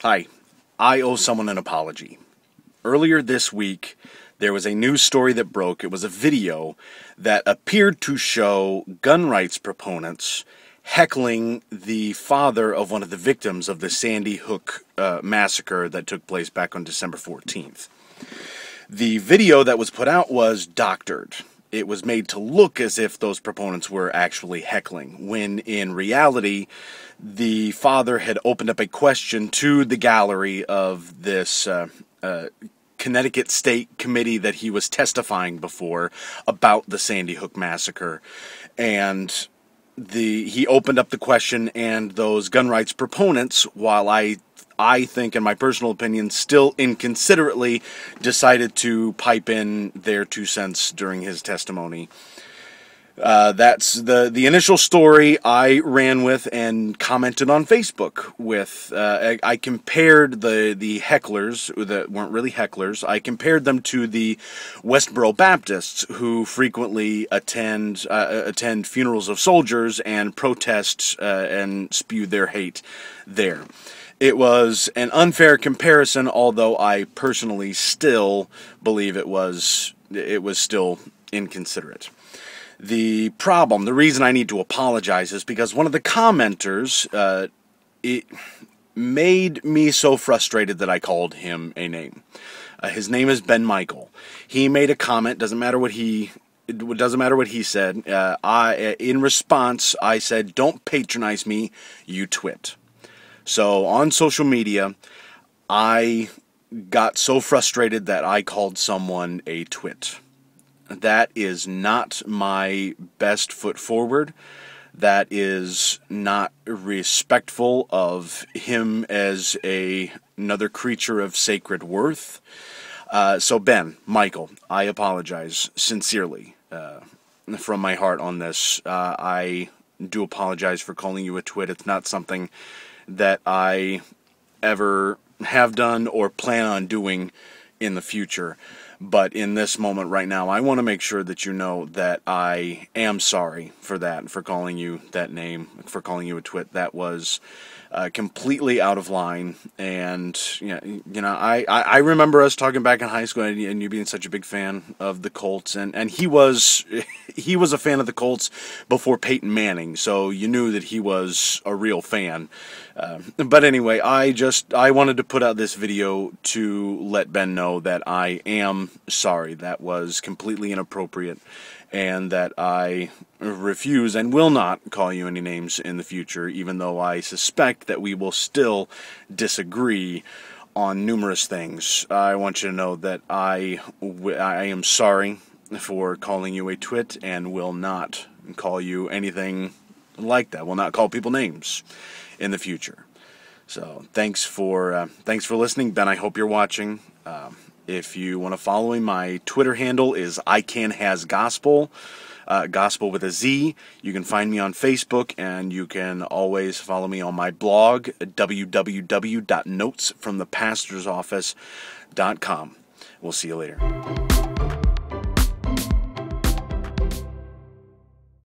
Hi, I owe someone an apology. Earlier this week, there was a news story that broke. It was a video that appeared to show gun rights proponents heckling the father of one of the victims of the Sandy Hook massacre that took place back on December 14th. The video that was put out was doctored. It was made to look as if those proponents were actually heckling, when in reality, the father had opened up a question to the gallery of this Connecticut State Committee that he was testifying before about the Sandy Hook massacre. And he opened up the question, and those gun rights proponents, while I think, in my personal opinion, still inconsiderately decided to pipe in their 2 cents during his testimony. That's the initial story I ran with and commented on Facebook with. I compared the hecklers, that weren't really hecklers, I compared them to the Westboro Baptists who frequently attend funerals of soldiers and protest and spew their hate there. It was an unfair comparison, although I personally still believe it was still inconsiderate. The reason I need to apologize is because one of the commenters, it made me so frustrated that I called him a name. His name is Ben Michael. He made a comment. Doesn't matter what he said. In response, I said, "Don't patronize me, you twit." So on social media, I got so frustrated that I called someone a twit. That is not my best foot forward. That is not respectful of him as another creature of sacred worth. So Ben, Michael, I apologize sincerely from my heart on this. I do apologize for calling you a twit. It's not something that I ever have done or plan on doing in the future. But in this moment right now, I want to make sure that you know that I am sorry for that, for calling you that name, for calling you a twit. That was completely out of line. And I remember us talking back in high school, and you being such a big fan of the Colts, and he was a fan of the Colts before Peyton Manning, so you knew that he was a real fan. But anyway, I wanted to put out this video to let Ben know that I am sorry. That was completely inappropriate, and that I refuse and will not call you any names in the future, even though I suspect that we will still disagree on numerous things. I want you to know that I am sorry for calling you a twit, and will not call you anything like that. Will not call people names in the future. So thanks for listening, Ben. I hope you're watching. If you want to follow me, my Twitter handle is icanhasgospel, gospel with a Z. You can find me on Facebook, and you can always follow me on my blog, www.notesfromthepastor'soffice.com. We'll see you later.